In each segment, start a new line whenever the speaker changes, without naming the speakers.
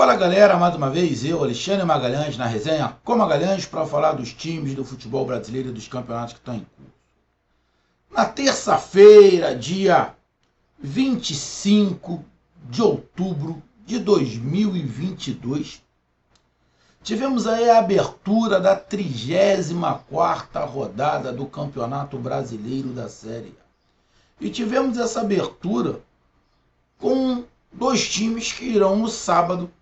Fala galera, mais uma vez eu, Alexandre Magalhães, na resenha com Magalhães para falar dos times do futebol brasileiro e dos campeonatos que estão em curso. Na terça-feira, dia 25 de outubro de 2022, tivemos aí a abertura da 34ª rodada do Campeonato Brasileiro da Série A. E tivemos essa abertura com dois times que irão no sábado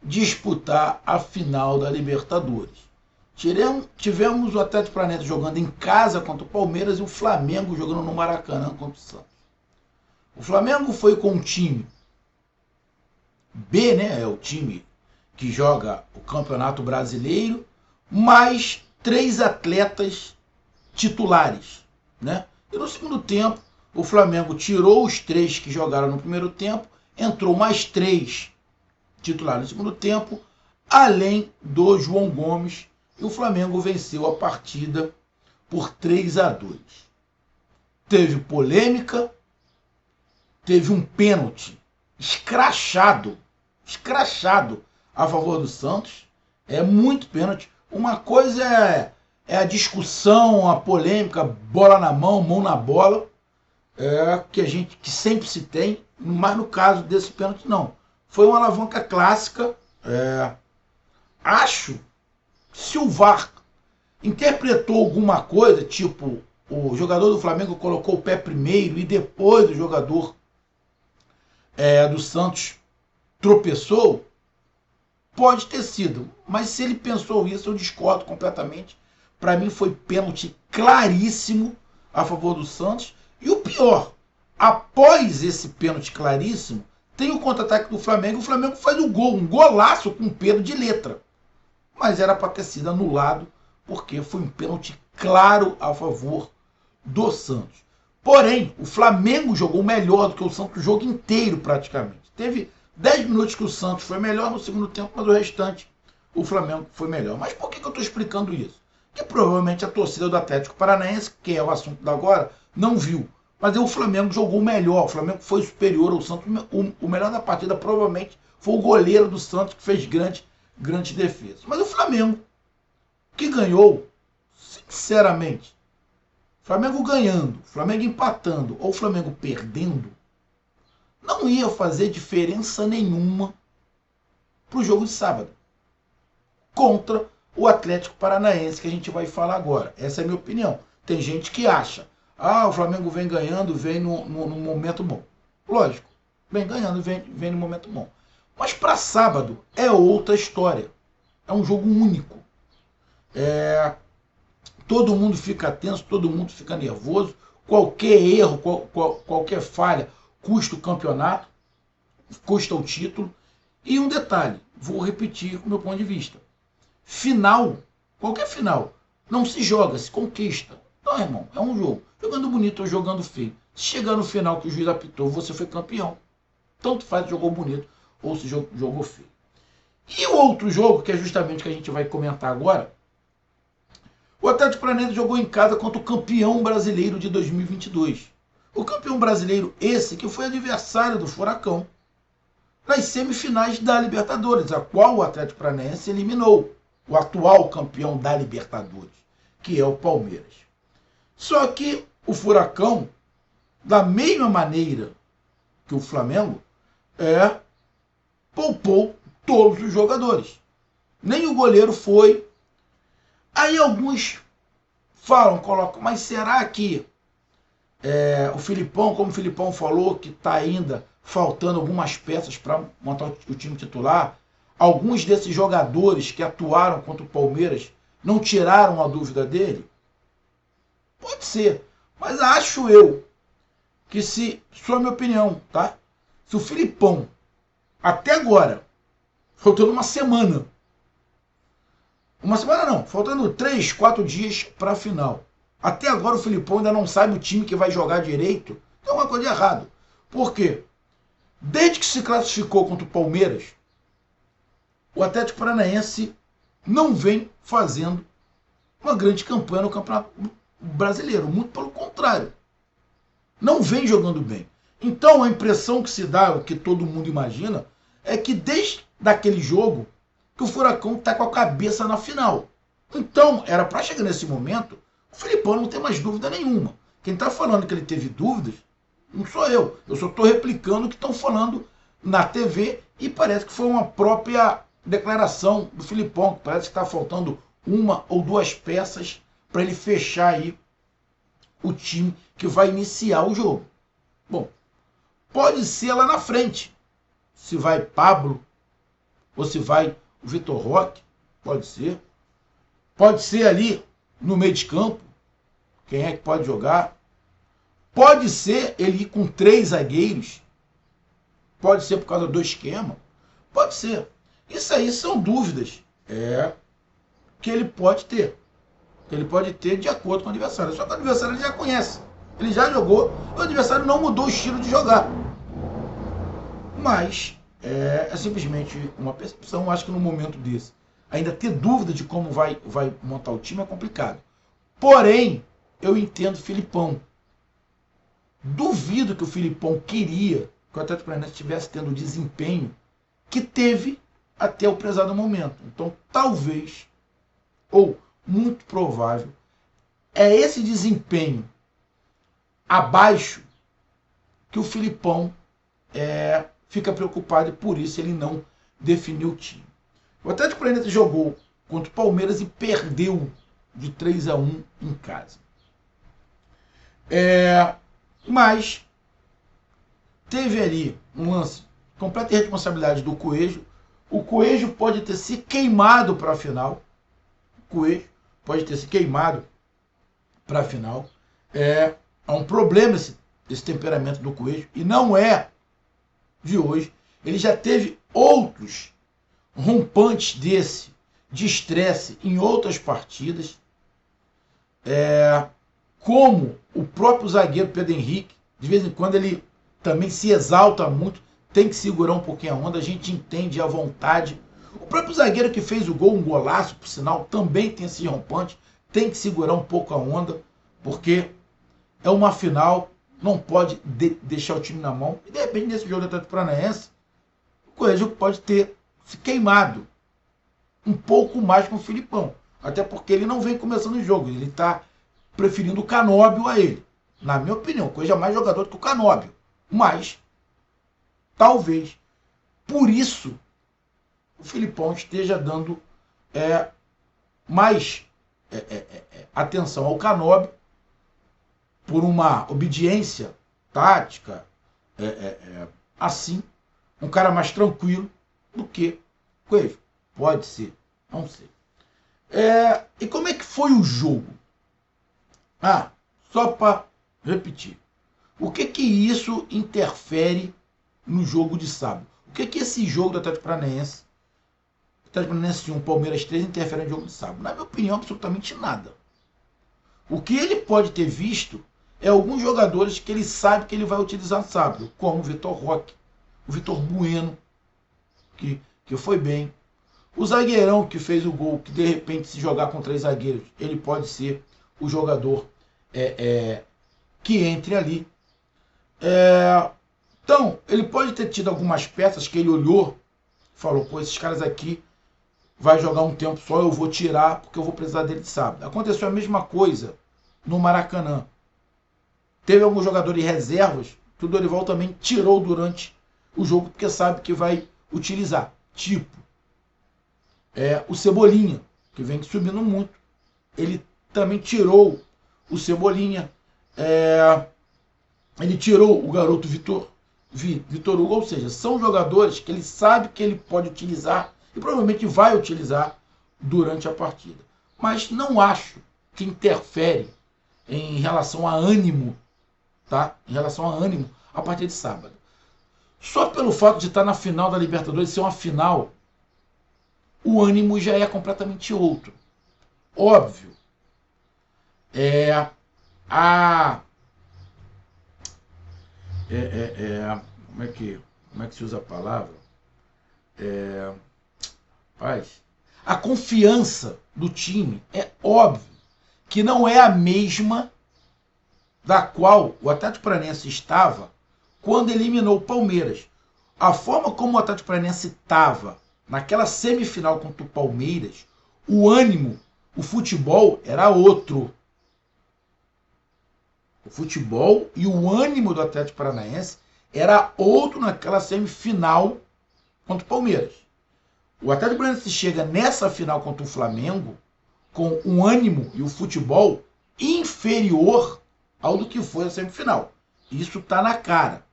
disputar a final da Libertadores. Tivemos o Atlético Paranaense jogando em casa contra o Palmeiras e o Flamengo jogando no Maracanã contra o Santos. O Flamengo foi com o time B, né? É o time que joga o Campeonato Brasileiro, mais 3 atletas titulares, né? E no segundo tempo, o Flamengo tirou os 3 que jogaram no primeiro tempo, entrou mais 3 titulares no segundo tempo, além do João Gomes, e o Flamengo venceu a partida por 3-2. Teve polêmica, teve um pênalti escrachado a favor do Santos. É muito pênalti. Uma coisa é a discussão, a polêmica, bola na mão na bola, que sempre se tem, mas no caso desse pênalti não. Foi uma alavanca clássica. Acho que se o VAR interpretou alguma coisa, tipo, o jogador do Flamengo colocou o pé primeiro e depois o jogador do Santos tropeçou, pode ter sido. Mas se ele pensou isso, eu discordo completamente. Para mim foi pênalti claríssimo a favor do Santos. E o pior, após esse pênalti claríssimo, tem o contra-ataque do Flamengo, o Flamengo faz o gol, um golaço com Pedro de letra. Mas era para ter sido anulado, porque foi um pênalti claro a favor do Santos. Porém, o Flamengo jogou melhor do que o Santos o jogo inteiro praticamente. Teve 10 minutos que o Santos foi melhor no segundo tempo, mas o restante o Flamengo foi melhor. Mas por que eu estou explicando isso? Porque provavelmente a torcida do Atlético Paranaense, que é o assunto da agora, não viu. Mas o Flamengo jogou melhor, o Flamengo foi superior ao Santos. O melhor da partida provavelmente foi o goleiro do Santos, que fez grande defesa. Mas o Flamengo, que ganhou, sinceramente, Flamengo ganhando, Flamengo empatando ou Flamengo perdendo, não ia fazer diferença nenhuma para o jogo de sábado contra o Atlético Paranaense, que a gente vai falar agora. Essa é a minha opinião. Tem gente que acha, o Flamengo vem ganhando, vem no momento bom. Lógico, vem ganhando, vem no momento bom. Mas para sábado é outra história. É um jogo único. Todo mundo fica tenso, todo mundo fica nervoso. Qualquer erro, qualquer falha custa o campeonato, custa o título. E um detalhe, vou repetir o meu ponto de vista. Final, qualquer final, não se joga, se conquista. Então, irmão, é um jogo. Jogando bonito ou jogando feio. Se chegar no final que o juiz apitou, você foi campeão. Tanto faz se jogou bonito ou se jogou feio. E o outro jogo, que é justamente o que a gente vai comentar agora, o Atlético Paranaense jogou em casa contra o campeão brasileiro de 2022. O campeão brasileiro esse que foi adversário do Furacão nas semifinais da Libertadores, a qual o Atlético Paranaense eliminou o atual campeão da Libertadores, que é o Palmeiras. Só que o Furacão, da mesma maneira que o Flamengo, poupou todos os jogadores. Nem o goleiro foi. Aí alguns colocam, mas será que o Filipão, como o Filipão falou, que está ainda faltando algumas peças para montar o time titular, alguns desses jogadores que atuaram contra o Palmeiras não tiraram a dúvida dele? Pode ser, mas acho eu que só a minha opinião, tá? Se o Filipão, até agora, faltando uma semana não, faltando 3, 4 dias para a final, até agora o Filipão ainda não sabe o time que vai jogar direito, tem uma coisa de errado. Por quê? Desde que se classificou contra o Palmeiras, o Atlético Paranaense não vem fazendo uma grande campanha no Campeonato Brasileiro. Muito pelo contrário. Não vem jogando bem. Então a impressão que se dá, o que todo mundo imagina, é que desde daquele jogo que o Furacão está com a cabeça na final. Então, era para chegar nesse momento, o Filipão não tem mais dúvida nenhuma. Quem está falando que ele teve dúvidas, não sou eu. Eu só estou replicando o que estão falando na TV e parece que foi uma própria declaração do Filipão, que parece que está faltando uma ou duas peças para ele fechar aí o time que vai iniciar o jogo. Bom, pode ser lá na frente, se vai Pablo ou se vai o Vitor Roque, pode ser. Pode ser ali no meio de campo, quem é que pode jogar. Pode ser ele ir com 3 zagueiros, pode ser por causa do esquema, pode ser. Isso aí são dúvidas que ele pode ter. Que ele pode ter de acordo com o adversário. Só que o adversário ele já conhece. Ele já jogou e o adversário não mudou o estilo de jogar. Mas é simplesmente uma percepção. Acho que no momento desse, ainda ter dúvida de como vai montar o time é complicado. Porém, eu entendo o Filipão. Duvido que o Filipão queria que o Atlético Paranaense estivesse tendo o desempenho que teve até o prezado momento. Então, talvez, ou muito provável, é esse desempenho abaixo que o Filipão fica preocupado e por isso ele não definiu o time. O Atlético Paranaense jogou contra o Palmeiras e perdeu de 3-1 em casa. Mas teve ali um lance completa irresponsabilidade do Coelho. O Coelho pode ter se queimado para a final. O Coelho pode ter se queimado para a final. É um problema esse temperamento do Coelho. E não é de hoje. Ele já teve outros rompantes de estresse em outras partidas. Como o próprio zagueiro Pedro Henrique, de vez em quando ele também se exalta muito, tem que segurar um pouquinho a onda, a gente entende a vontade. O próprio zagueiro que fez o gol, um golaço, por sinal, também tem esse rompante, tem que segurar um pouco a onda, porque é uma final, não pode deixar o time na mão. E de repente, nesse jogo do Atlético Paranaense, o Coelho pode ter se queimado um pouco mais com o Filipão. Até porque ele não vem começando o jogo, ele está preferindo o Canóbio a ele. Na minha opinião, o Coelho é mais jogador do que o Canóbio. Mas, talvez, por isso, o Filipão esteja dando mais atenção ao Canóbio, por uma obediência tática, assim, um cara mais tranquilo do que Coelho. Pode ser, não sei. E como é que foi o jogo? Só para repetir. O que isso interfere no jogo de sábado? O que esse jogo do Atlético Paranaense, 1, Palmeiras 3, interfere no jogo de sábado? Na minha opinião, absolutamente nada. O que ele pode ter visto é alguns jogadores que ele sabe que ele vai utilizar no sábado, como o Vitor Roque, o Vitor Bueno, que foi bem. O zagueirão que fez o gol, que de repente, se jogar com 3 zagueiros, ele pode ser o jogador que entre ali. Então, ele pode ter tido algumas peças que ele olhou, falou, pô, esses caras aqui vai jogar um tempo só, eu vou tirar porque eu vou precisar dele de sábado. Aconteceu a mesma coisa no Maracanã. Teve alguns jogadores reservas que o Dorival também tirou durante o jogo porque sabe que vai utilizar. Tipo, o Cebolinha, que vem subindo muito. Ele também tirou o Cebolinha. Ele tirou o garoto Vitor Hugo, ou seja, são jogadores que ele sabe que ele pode utilizar e provavelmente vai utilizar durante a partida. Mas não acho que interfere em relação a ânimo, tá? Em relação a ânimo a partir de sábado. Só pelo fato de estar na final da Libertadores, ser uma final, o ânimo já é completamente outro. Óbvio. Como é que se usa a palavra? A confiança do time é óbvio que não é a mesma da qual o Atlético Paranaense estava quando eliminou o Palmeiras. A forma como o Atlético Paranaense estava naquela semifinal contra o Palmeiras, o ânimo, o futebol era outro. O futebol e o ânimo do Atlético Paranaense era outro naquela semifinal contra o Palmeiras. O Atlético Paranaense chega nessa final contra o Flamengo com um ânimo e o futebol inferior ao do que foi a semifinal. Isso está na cara.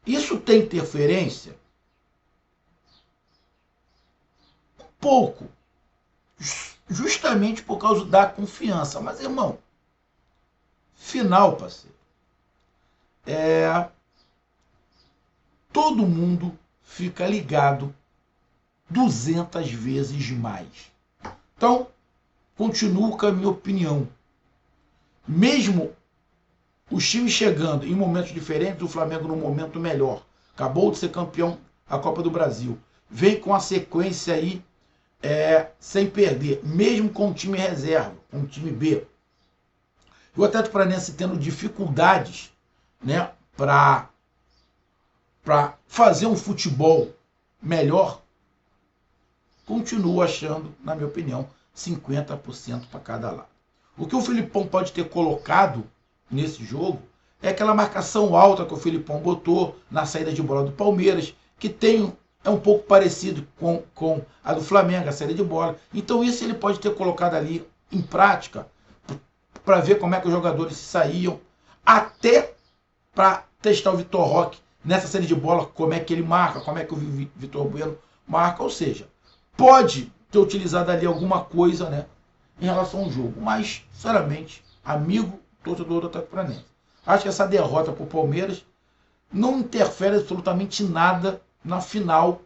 Isso tem interferência? Um pouco. Justamente por causa da confiança. Mas, irmão, final, parceiro, todo mundo fica ligado 200 vezes mais. Então, continuo com a minha opinião. Mesmo os times chegando em momentos diferentes, o Flamengo num momento melhor, acabou de ser campeão da Copa do Brasil, vem com a sequência aí sem perder, mesmo com o time reserva, com o time B. O Atlético Paranaense tendo dificuldades, né, para fazer um futebol melhor, continuo achando, na minha opinião, 50% para cada lado. O que o Filipão pode ter colocado nesse jogo é aquela marcação alta que o Filipão botou na saída de bola do Palmeiras, que é um pouco parecido com a do Flamengo, a saída de bola. Então isso ele pode ter colocado ali em prática para ver como é que os jogadores se saíam, até para testar o Vitor Roque nessa saída de bola, como é que ele marca, como é que o Vitor Bueno marca, ou seja, pode ter utilizado ali alguma coisa, né, em relação ao jogo, mas, sinceramente, amigo torcedor do Atlético Paranaense, acho que essa derrota para o Palmeiras não interfere absolutamente nada na final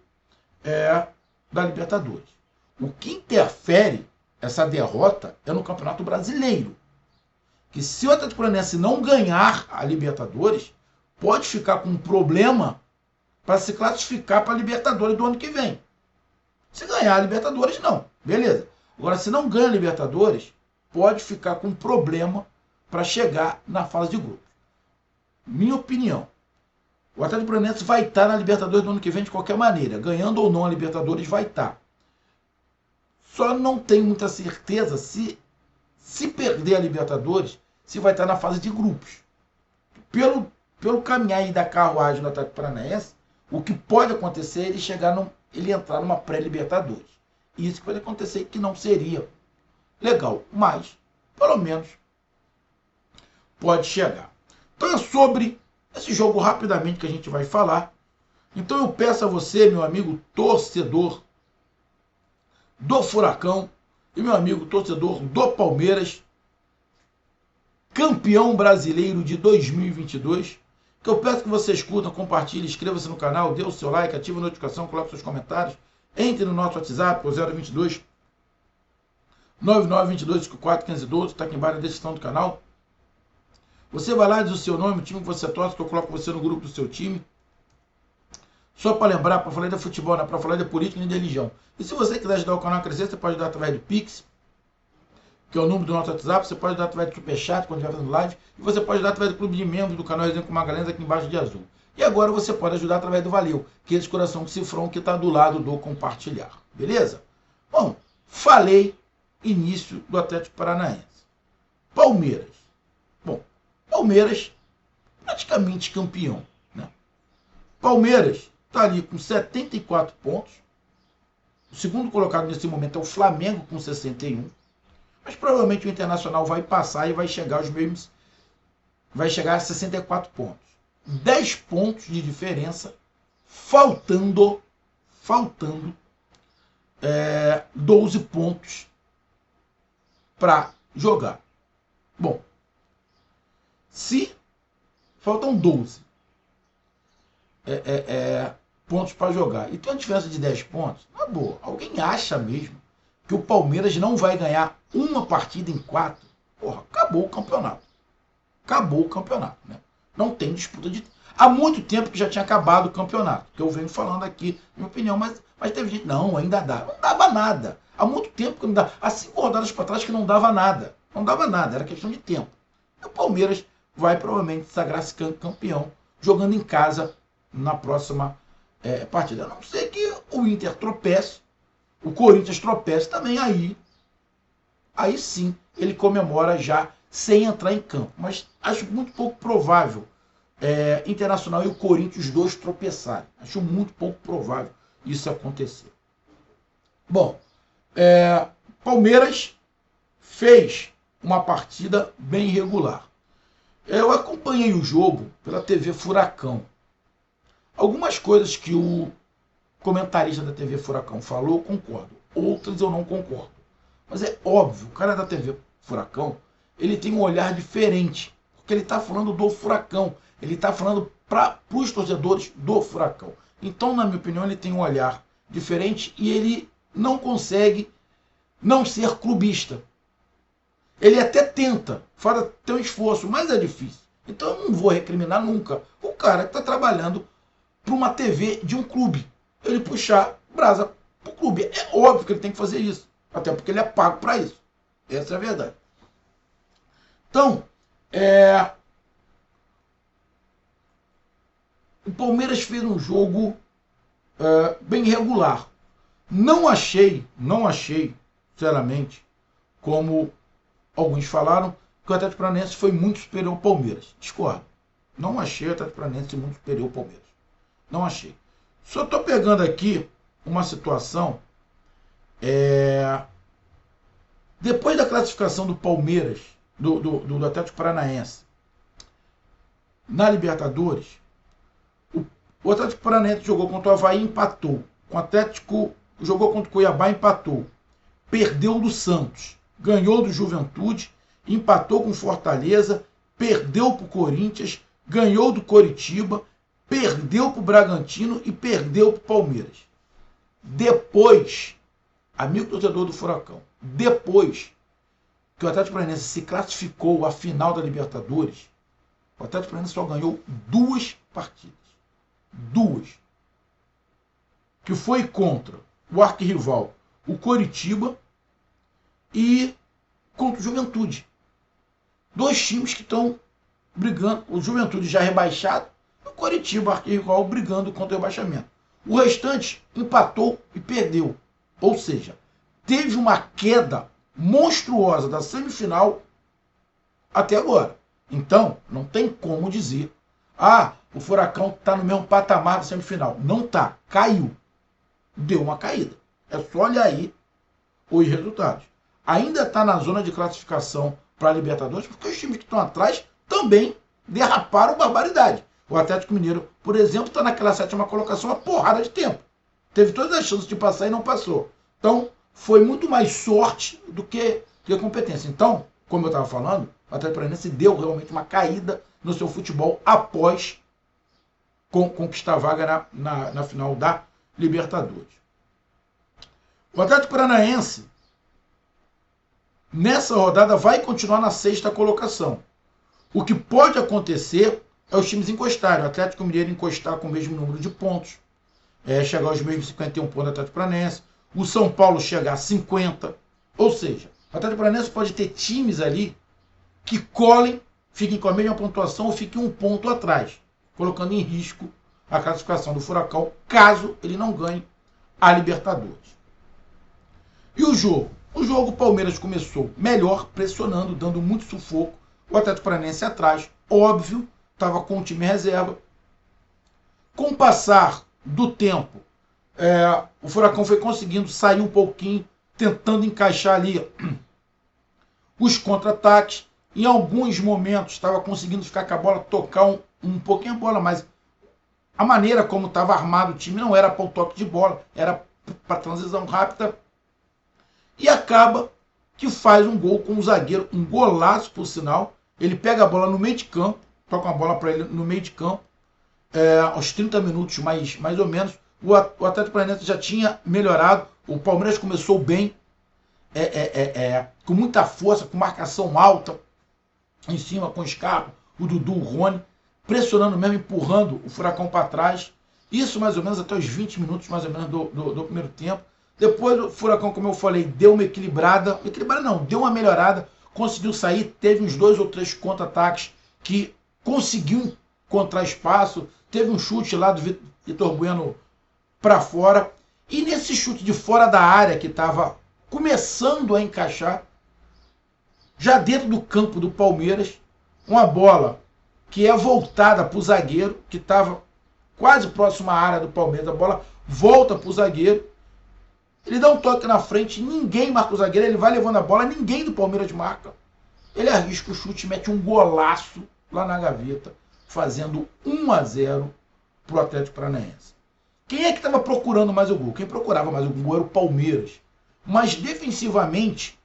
da Libertadores. O que interfere essa derrota é no Campeonato Brasileiro, que se o Atlético Paranaense não ganhar a Libertadores, pode ficar com um problema para se classificar para a Libertadores do ano que vem. Se ganhar a Libertadores, não. Beleza. Agora, se não ganha a Libertadores, pode ficar com um problema para chegar na fase de grupos. Minha opinião, o Atlético Paranaense vai estar na Libertadores do ano que vem de qualquer maneira. Ganhando ou não a Libertadores, vai estar. Só não tenho muita certeza se perder a Libertadores, se vai estar na fase de grupos. Pelo caminhar aí da carruagem do Atlético Paranaense, o que pode acontecer é ele entrar numa pré-Libertadores. Isso que pode acontecer e que não seria legal, mas pelo menos pode chegar. Então é sobre esse jogo rapidamente que a gente vai falar. Então eu peço a você, meu amigo torcedor do Furacão e meu amigo torcedor do Palmeiras, campeão brasileiro de 2022, que eu peço que você escuta, compartilhe, inscreva-se no canal, dê o seu like, ative a notificação, coloque seus comentários, entre no nosso WhatsApp, o 022 9922 541512, está aqui embaixo na descrição do canal. Você vai lá, diz o seu nome, o time que você torce, que eu coloco você no grupo do seu time. Só para lembrar, para falar de futebol, não é para falar de política nem de religião. E se você quiser ajudar o canal a crescer, você pode ajudar através do Pix, que é o número do nosso WhatsApp, você pode ajudar através do Superchat, quando estiver fazendo live, e você pode ajudar através do clube de membros do canal Resenha com Magalhães, aqui embaixo de azul. E agora você pode ajudar através do Valeu, que é esse coração com cifrão que está do lado do compartilhar. Beleza? Bom, falei início do Atlético Paranaense. Palmeiras. Bom, Palmeiras praticamente campeão, né? Palmeiras está ali com 74 pontos. O segundo colocado nesse momento é o Flamengo com 61. Mas provavelmente o Internacional vai passar e vai chegar aos mesmos. Vai chegar a 64 pontos. 10 pontos de diferença, faltando 12 pontos para jogar. Bom, se faltam 12 pontos para jogar e tem uma diferença de 10 pontos, na boa, alguém acha mesmo que o Palmeiras não vai ganhar uma partida em 4? Porra, acabou o campeonato. Acabou o campeonato, né? Não tem disputa de... Há muito tempo que já tinha acabado o campeonato, que eu venho falando aqui, minha opinião, mas teve gente, não, ainda dá. Não dava nada. Há muito tempo que não dava. Há 5 rodadas para trás que não dava nada. Não dava nada, era questão de tempo. E o Palmeiras vai provavelmente sagrar-se campeão, jogando em casa na próxima partida. A não ser que o Inter tropece, o Corinthians tropece também, aí sim ele comemora já sem entrar em campo. Mas acho muito pouco provável Internacional e o Corinthians, os dois tropeçarem. Acho muito pouco provável isso acontecer. Bom, Palmeiras fez uma partida bem irregular. Eu acompanhei o jogo pela TV Furacão. Algumas coisas que o comentarista da TV Furacão falou, eu concordo. Outras eu não concordo. Mas é óbvio, o cara da TV Furacão, ele tem um olhar diferente. Porque ele está falando do Furacão. Ele está falando para os torcedores do Furacão. Então, na minha opinião, ele tem um olhar diferente e ele não consegue não ser clubista. Ele até tenta, faz até um esforço, mas é difícil. Então eu não vou recriminar nunca o cara que está trabalhando para uma TV de um clube. Ele puxar brasa para o clube. É óbvio que ele tem que fazer isso. Até porque ele é pago para isso. Essa é a verdade. Então, o Palmeiras fez um jogo bem regular. Não achei, sinceramente, como alguns falaram, que o Atlético Paranaense foi muito superior ao Palmeiras. Discordo. Não achei o Atlético Paranaense muito superior ao Palmeiras. Não achei. Só estou pegando aqui uma situação. Depois da classificação do Palmeiras, do Atlético Paranaense, na Libertadores, o Atlético Paranaense jogou contra o Avaí e empatou. O Atlético jogou contra o Cuiabá e empatou. Perdeu do Santos. Ganhou do Juventude, empatou com Fortaleza, perdeu para o Corinthians, ganhou do Coritiba, perdeu para o Bragantino e perdeu para o Palmeiras. Depois, amigo torcedor do Furacão, depois que o Atlético Paranaense se classificou à final da Libertadores, o Atlético Paranaense só ganhou 2 partidas. 2. Que foi contra o arquirrival, o Coritiba, e contra o Juventude. 2 times que estão brigando. O Juventude já rebaixado, o Coritiba, arquirrival, brigando contra o rebaixamento. O restante empatou e perdeu. Ou seja, teve uma queda monstruosa da semifinal até agora. Então, não tem como dizer o Furacão está no mesmo patamar da semifinal. Não está. Caiu. Deu uma caída. É só olhar aí os resultados. Ainda está na zona de classificação para a Libertadores, porque os times que estão atrás também derraparam barbaridade. O Atlético Mineiro, por exemplo, está naquela 7ª colocação há porrada de tempo. Teve todas as chances de passar e não passou. Então, foi muito mais sorte do que competência. Então, como eu estava falando, o Atlético Paranaense deu realmente uma caída no seu futebol após conquistar a vaga na final da Libertadores. O Atlético Paranaense, nessa rodada, vai continuar na 6ª colocação. O que pode acontecer é os times encostarem. O Atlético Mineiro encostar com o mesmo número de pontos, chegar aos mesmos 51 pontos do Atlético Paranaense. O São Paulo chegar a 50. Ou seja, o Atlético Paranaense pode ter times ali que colhem, fiquem com a mesma pontuação ou fiquem 1 ponto atrás, colocando em risco a classificação do Furacão, caso ele não ganhe a Libertadores. E o jogo? O jogo, o Palmeiras começou melhor, pressionando, dando muito sufoco. O Atlético Paranaense atrás, óbvio, estava com o time reserva. Com o passar do tempo, o Furacão foi conseguindo sair um pouquinho, tentando encaixar ali os contra-ataques. Em alguns momentos estava conseguindo ficar com a bola, tocar um pouquinho a bola, mas a maneira como estava armado o time não era para o toque de bola, era para transição rápida. E acaba que faz um gol com o zagueiro, um golaço por sinal. Ele pega a bola no meio de campo, toca a bola para ele no meio de campo, aos 30 minutos mais ou menos. O Atlético Paranaense já tinha melhorado, o Palmeiras começou bem, com muita força, com marcação alta, em cima com o Scarpa, o Dudu, o Rony, pressionando mesmo, empurrando o Furacão para trás. Isso mais ou menos até os 20 minutos mais ou menos do primeiro tempo. Depois o Furacão, como eu falei, deu uma equilibrada. Equilibrada não, deu uma melhorada. Conseguiu sair, teve uns 2 ou 3 contra-ataques que conseguiu encontrar espaço. Teve um chute lá do Vitor Bueno para fora. E nesse chute de fora da área que estava começando a encaixar, já dentro do campo do Palmeiras, uma bola que é voltada para o zagueiro, que estava quase próximo à área do Palmeiras. A bola volta para o zagueiro. Ele dá um toque na frente, ninguém marca o zagueiro, ele vai levando a bola, ninguém do Palmeiras marca. Ele arrisca o chute, mete um golaço lá na gaveta, fazendo 1-0 para o Atlético Paranaense. Quem é que estava procurando mais o gol? Quem procurava mais o gol era o Palmeiras. Mas defensivamente,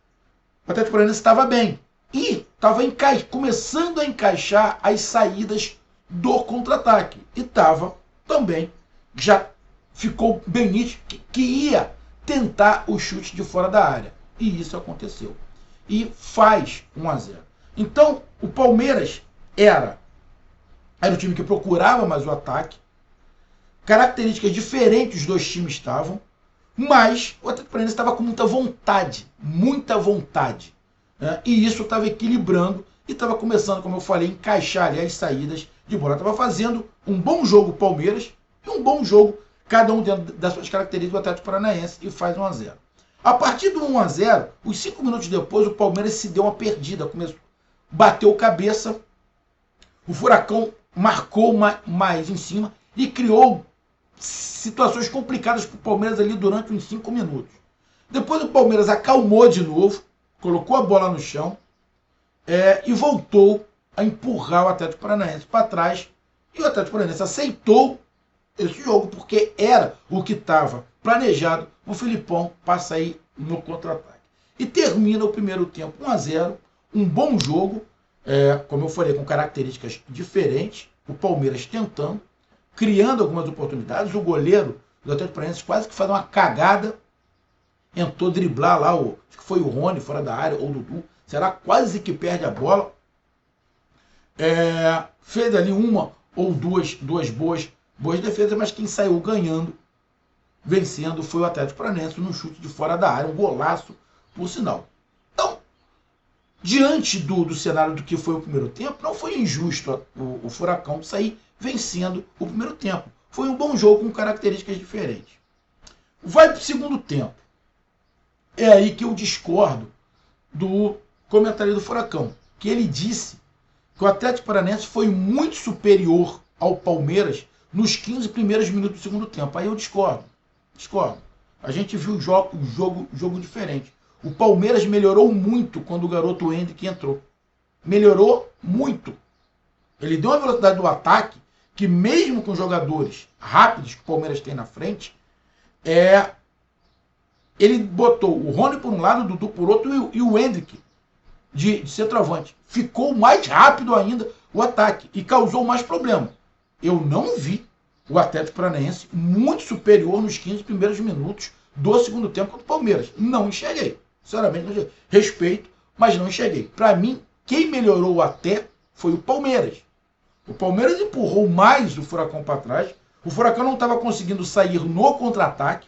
o Atlético Paranaense estava bem. E estava começando a encaixar as saídas do contra-ataque. E estava também, já ficou bem nítido que ia tentar o chute de fora da área. E isso aconteceu. E faz 1-0. Então, o Palmeiras era o time que procurava mais o ataque. Características diferentes os dois times estavam. Mas o Atlético Paranaense estava com muita vontade. Muita vontade. Né? E isso estava equilibrando. E estava começando, como eu falei, a encaixar ali as saídas de bola. Estava fazendo um bom jogo o Palmeiras e um bom jogo, cada um dentro das suas características, do Atlético Paranaense, e faz 1-0. A partir do 1-0, os 5 minutos depois, o Palmeiras se deu uma perdida. Bateu cabeça, o Furacão marcou mais em cima e criou situações complicadas para o Palmeiras ali durante uns 5 minutos. Depois o Palmeiras acalmou de novo, colocou a bola no chão e voltou a empurrar o Atlético Paranaense para trás. E o Atlético Paranaense aceitou esse jogo, porque era o que estava planejado. O Filipão passa aí no contra-ataque. E termina o primeiro tempo 1-0, um bom jogo, como eu falei, com características diferentes. O Palmeiras tentando, criando algumas oportunidades. O goleiro do Atlético Paranaense quase que faz uma cagada, tentou driblar lá, acho que foi o Rony fora da área, ou o Dudu, será quase que perde a bola. Fez ali uma ou duas boas defesas, mas quem saiu ganhando, vencendo, foi o Atlético Paranaense num chute de fora da área, um golaço, por sinal. Então, diante do cenário do que foi o primeiro tempo, não foi injusto o Furacão sair vencendo o primeiro tempo. Foi um bom jogo com características diferentes. Vai para o segundo tempo. É aí que eu discordo do comentário do Furacão, que ele disse que o Atlético Paranaense foi muito superior ao Palmeiras nos 15 primeiros minutos do segundo tempo. Aí eu discordo. A gente viu o jogo diferente. O Palmeiras melhorou muito quando o garoto Hendrick entrou. Melhorou muito. Ele deu uma velocidade do ataque que, mesmo com jogadores rápidos que o Palmeiras tem na frente, ele botou o Rony por um lado, o Dudu por outro e o Hendrick de centroavante. Ficou mais rápido ainda o ataque e causou mais problema. Eu não vi o Atlético Paranaense muito superior nos 15 primeiros minutos do segundo tempo contra o Palmeiras. Não enxerguei. Sinceramente, não enxerguei. Respeito, mas não enxerguei. Para mim, quem melhorou até foi o Palmeiras. O Palmeiras empurrou mais o Furacão para trás. O Furacão não estava conseguindo sair no contra-ataque.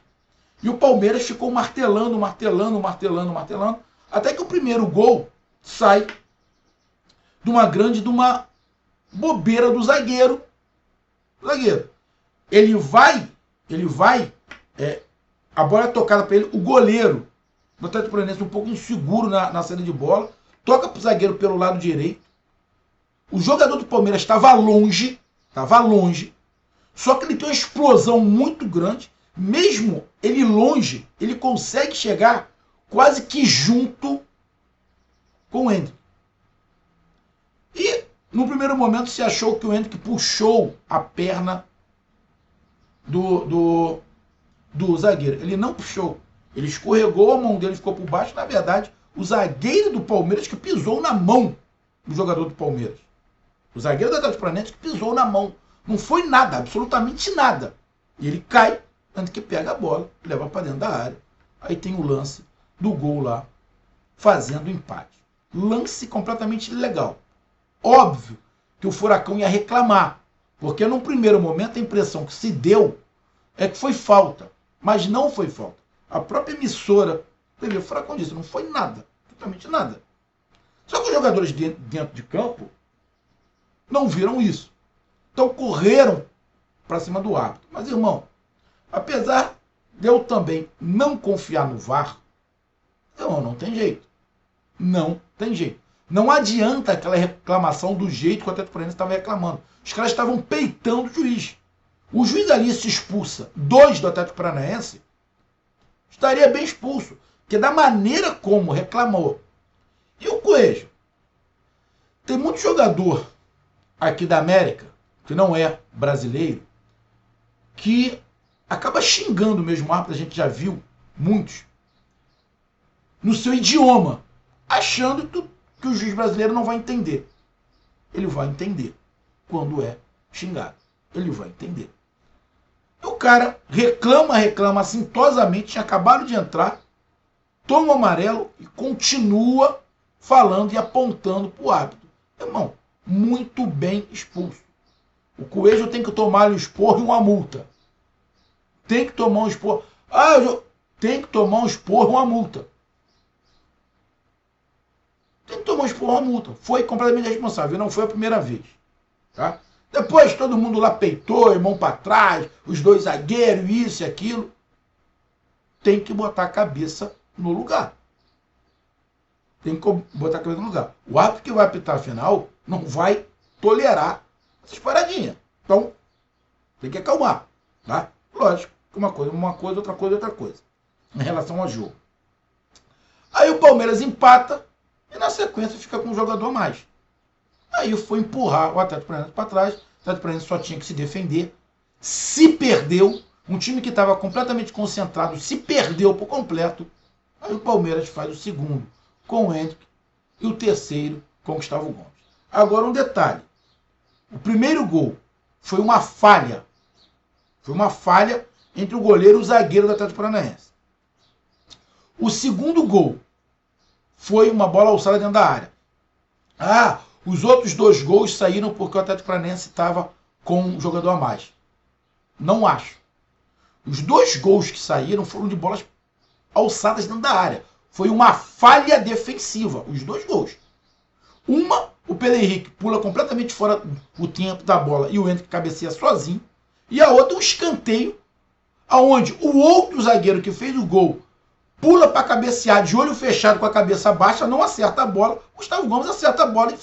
E o Palmeiras ficou martelando, até que o primeiro gol sai de uma bobeira do zagueiro. Ele vai, a bola é tocada para ele, o goleiro do Atlético Paranaense um pouco inseguro na saída de bola, toca para o zagueiro pelo lado direito. O jogador do Palmeiras estava longe, só que ele tem uma explosão muito grande. Mesmo ele longe, ele consegue chegar quase que junto com o Hendrick. E no primeiro momento se achou que o Hendrick puxou a perna do zagueiro. Ele não puxou. Ele escorregou, a mão dele ficou por baixo. Na verdade, o zagueiro do Palmeiras que pisou na mão do jogador do Palmeiras. O zagueiro do Atlético Paranaense que pisou na mão. Não foi nada, absolutamente nada. E ele cai, antes que pega a bola, leva para dentro da área. Aí tem o lance do gol lá, fazendo o empate. Lance completamente legal. Óbvio que o Furacão ia reclamar, porque num primeiro momento a impressão que se deu é que foi falta, mas não foi falta. A própria emissora TV Furacão disse, não foi nada, totalmente nada. Só que os jogadores dentro de campo não viram isso. Então correram para cima do árbitro. Mas, irmão, Apesar de eu também não confiar no VAR, não tem jeito. Não tem jeito. Não adianta aquela reclamação do jeito que o Atlético Paranaense estava reclamando. Os caras estavam peitando o juiz. O juiz ali se expulsa 2 do Atlético Paranaense, estaria bem expulso. Porque da maneira como reclamou. E o Coelho? Tem muito jogador aqui da América, que não é brasileiro, que acaba xingando mesmo o árbitro, a gente já viu muitos, no seu idioma, achando que o juiz brasileiro não vai entender. Ele vai entender quando é xingado. Ele vai entender. E o cara reclama assintosamente, tinha acabado de entrar, toma o amarelo e continua falando e apontando para o árbitro. Irmão, muito bem expulso. O Coelho tem que tomar um esporro e uma multa. Tem que tomar um esporro. Tem que tomar um esporro e uma multa. Tem que tomar um esporro e uma multa. Foi completamente responsável. Não foi a primeira vez. Tá? Depois todo mundo lá peitou, irmão para trás, os 2 zagueiros, isso e aquilo. Tem que botar a cabeça no lugar. Tem que botar a cabeça no lugar. O árbitro que vai apitar a final não vai tolerar essas paradinhas. Então, tem que acalmar. Tá? Lógico que uma coisa, outra coisa. Em relação ao jogo. Aí o Palmeiras empata e na sequência fica com um jogador a mais. Aí foi empurrar o Atlético Paranaense para trás. O Atlético Paranaense só tinha que se defender. Se perdeu. Um time que estava completamente concentrado se perdeu por completo. Aí o Palmeiras faz o segundo com o Hendrick e o terceiro com o Gustavo Gomes. Agora um detalhe. O primeiro gol foi uma falha. Foi uma falha entre o goleiro e o zagueiro do Atlético Paranaense. O segundo gol foi uma bola alçada dentro da área. Os outros 2 gols saíram porque o Atlético Paranaense estava com um jogador a mais. Não acho. Os 2 gols que saíram foram de bolas alçadas dentro da área. Foi uma falha defensiva, os 2 gols. Uma, o Pedro Henrique pula completamente fora o tempo da bola e o Hendrick cabeceia sozinho. E a outra, um escanteio, aonde o outro zagueiro que fez o gol pula para cabecear de olho fechado com a cabeça baixa, não acerta a bola. Gustavo Gomes acerta a bola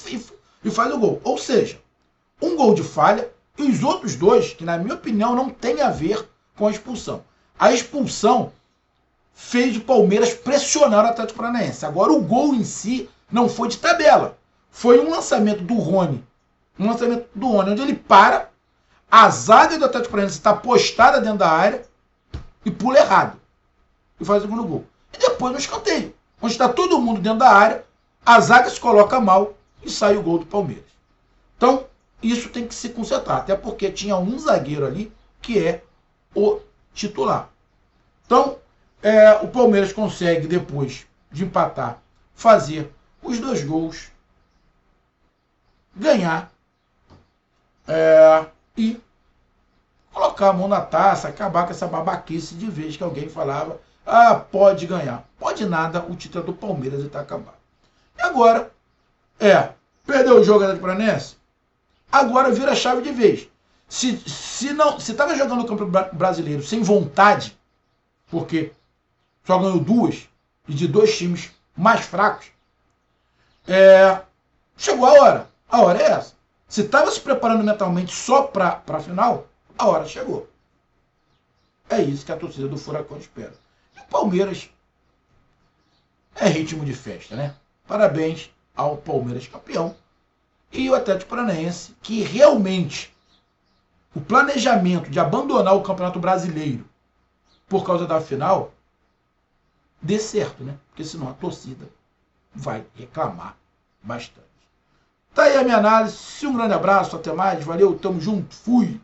e faz o gol. Ou seja, um gol de falha e os outros 2, que na minha opinião não tem a ver com a expulsão. A expulsão fez o Palmeiras pressionar o Atlético Paranaense. Agora o gol em si não foi de tabela. Foi um lançamento do Rony. Onde ele para, a zaga do Atlético Paranaense está postada dentro da área e pula errado. E faz o segundo gol. E depois no escanteio, onde está todo mundo dentro da área, a zaga se coloca mal e sai o gol do Palmeiras. Então, isso tem que se consertar. Até porque tinha um zagueiro ali que é o titular. Então, o Palmeiras consegue, depois de empatar, fazer os 2 gols, ganhar e colocar a mão na taça, acabar com essa babaquice de vez que alguém falava, pode ganhar. Pode nada, o título do Palmeiras está acabado. E agora, perdeu o jogo da Paranaense, agora vira a chave de vez. Se estava jogando o Campeonato Brasileiro sem vontade, porque só ganhou 2 e de 2 times mais fracos, chegou a hora. A hora é essa. Se estava se preparando mentalmente só para a final, a hora chegou. É isso que a torcida do Furacão espera. E o Palmeiras é ritmo de festa, né? Parabéns ao Palmeiras campeão. E o Atlético Paranaense, que realmente o planejamento de abandonar o Campeonato Brasileiro por causa da final dê certo, né? Porque senão a torcida vai reclamar bastante. Tá aí a minha análise. Um grande abraço, até mais. Valeu, tamo junto, fui!